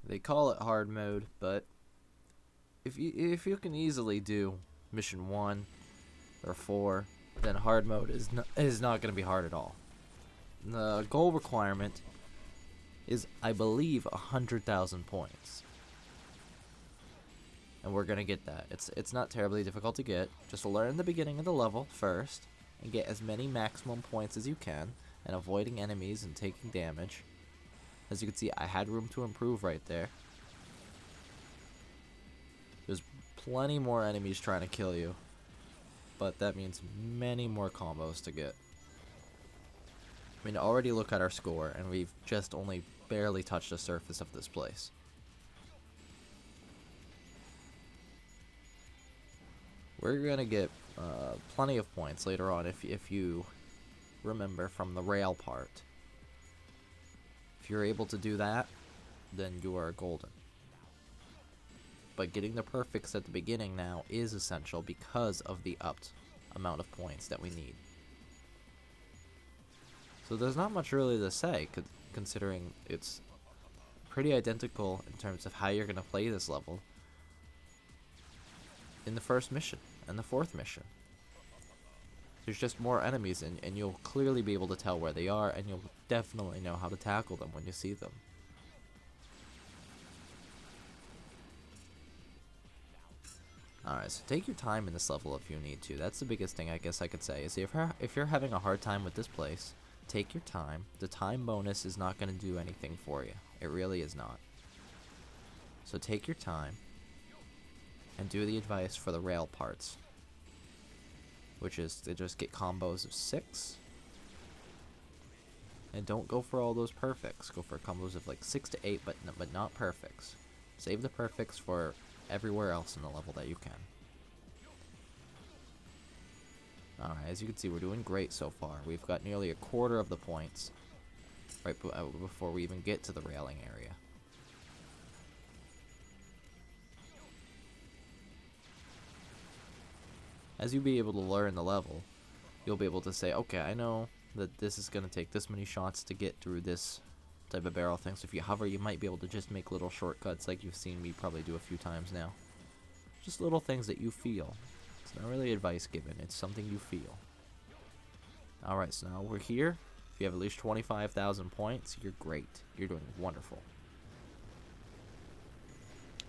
They call it hard mode, but if you can easily do mission 1 or 4, then hard mode is not going to be hard at all. The goal requirement is, I believe, 100,000 points. And we're going to get that. It's not terribly difficult to get. Just learn the beginning of the level first and get as many maximum points as you can, and avoiding enemies and taking damage. As you can see, I had room to improve right there. There's plenty more enemies trying to kill you, but that means many more combos to get. I mean, already look at our score, and we've just only barely touched the surface of this place. We're gonna get plenty of points later on if you remember from the rail part. If you're able to do that, then you are golden. But getting the perfects at the beginning now is essential because of the upped amount of points that we need. So there's not much really to say, considering it's pretty identical in terms of how you're going to play this level in the first mission and the fourth mission. There's just more enemies, and you'll clearly be able to tell where they are, and you'll definitely know how to tackle them when you see them. Alright, so take your time in this level if you need to. That's the biggest thing I guess I could say, is if you're having a hard time with this place, take your time. The time bonus is not going to do anything for you. It really is not. So take your time and do the advice for the rail parts, which is to just get combos of 6. And don't go for all those perfects. Go for combos of like 6 to 8, but not perfects. Save the perfects for everywhere else in the level that you can. Alright, as you can see, we're doing great so far. We've got nearly a quarter of the points right before we even get to the railing area. As you be able to learn the level, you'll be able to say, okay, I know that this is going to take this many shots to get through this type of barrel thing. So if you hover, you might be able to just make little shortcuts like you've seen me probably do a few times now. Just little things that you feel. It's not really advice given, it's something you feel. Alright, so now we're here. If you have at least 25,000 points, you're great. You're doing wonderful.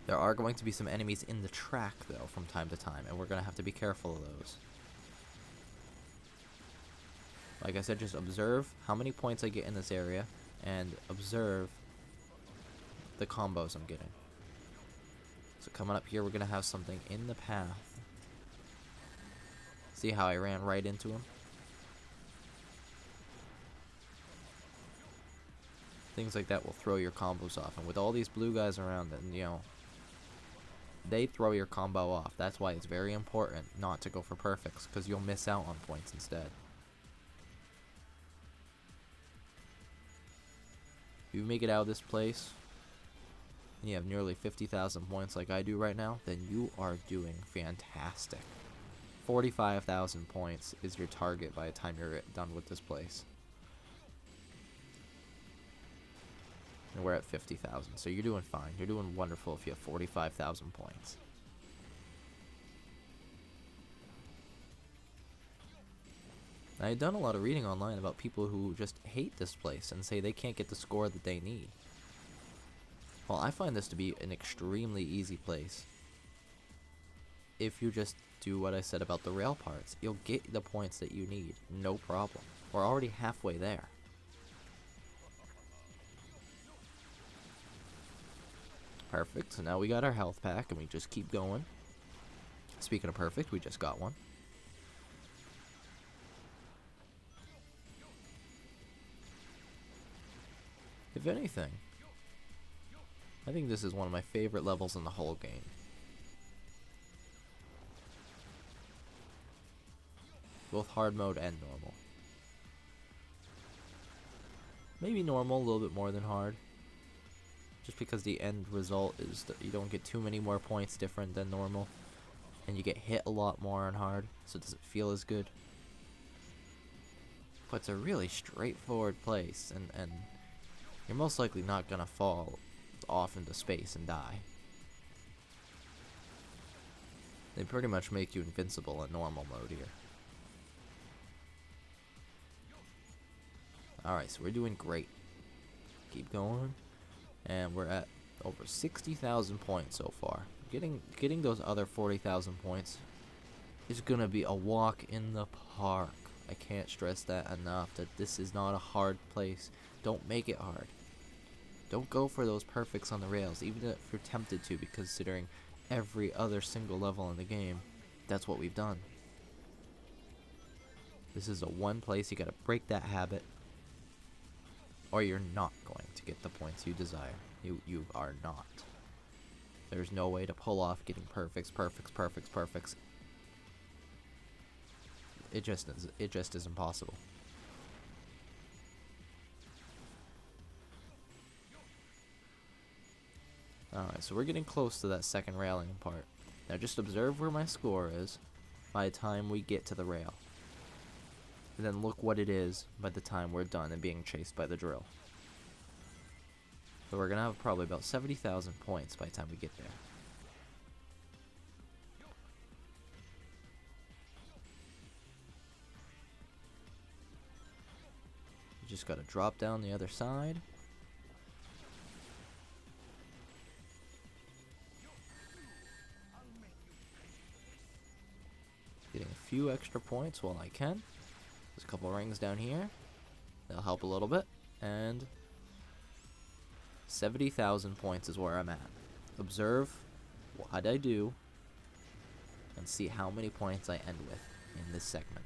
There are going to be some enemies in the track, though, from time to time, and we're going to have to be careful of those. Like I said, just observe how many points I get in this area, and observe the combos I'm getting. So coming up here, we're going to have something in the path. See how I ran right into him? Things like that will throw your combos off, and with all these blue guys around, then, you know, they throw your combo off. That's why it's very important not to go for perfects, because you'll miss out on points instead. If you make it out of this place, and you have nearly 50,000 points like I do right now, then you are doing fantastic. 45,000 points is your target by the time you're done with this place. And we're at 50,000, so you're doing fine. You're doing wonderful if you have 45,000 points. I had done a lot of reading online about people who just hate this place and say they can't get the score that they need. Well, I find this to be an extremely easy place. If you just do what I said about the rail parts, you'll get the points that you need, no problem. We're already halfway there. Perfect, so now we got our health pack and we just keep going. Speaking of perfect, we just got one. If anything, I think this is one of my favorite levels in the whole game. Both hard mode and normal. Maybe normal a little bit more than hard. Just because the end result is that you don't get too many more points different than normal. And you get hit a lot more on hard, so it doesn't feel as good. But it's a really straightforward place, and you're most likely not gonna fall off into space and die. They pretty much make you invincible in normal mode here. Alright, so we're doing great. Keep going. And we're at over 60,000 points so far. Getting those other 40,000 points is gonna be a walk in the park. I can't stress that enough, that this is not a hard place. Don't make it hard. Don't go for those perfects on the rails, even if you're tempted to, because considering every other single level in the game, that's what we've done. This is the one place you gotta break that habit, or you're not going to get the points you desire. You are not. There's no way to pull off getting perfects. It just is impossible. Alright, so we're getting close to that second railing part. Now just observe where my score is by the time we get to the rail. And then look what it is by the time we're done and being chased by the drill. So we're going to have probably about 70,000 points by the time we get there. You just got to drop down the other side. Getting a few extra points while I can. There's a couple rings down here. They'll help a little bit. And 70,000 points is where I'm at. Observe what I do and see how many points I end with in this segment.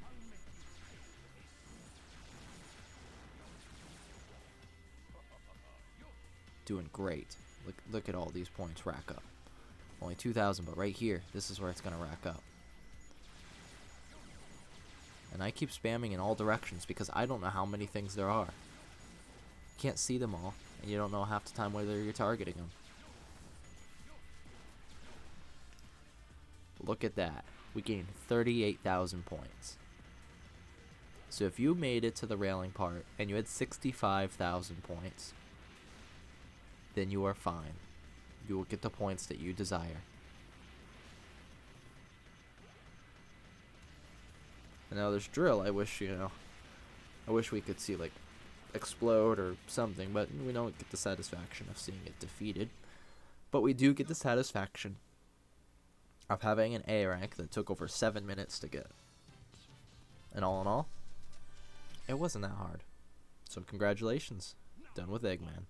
Doing great. Look at all these points rack up. Only 2,000, but right here, this is where it's going to rack up. And I keep spamming in all directions because I don't know how many things there are. You can't see them all, and you don't know half the time whether you're targeting them. Look at that. We gained 38,000 points. So if you made it to the railing part and you had 65,000 points, then you are fine. You will get the points that you desire. And now this drill, I wish we could see, like, explode or something, but we don't get the satisfaction of seeing it defeated. But we do get the satisfaction of having an A rank that took over 7 minutes to get. And all in all, it wasn't that hard. So congratulations. Done with Eggman.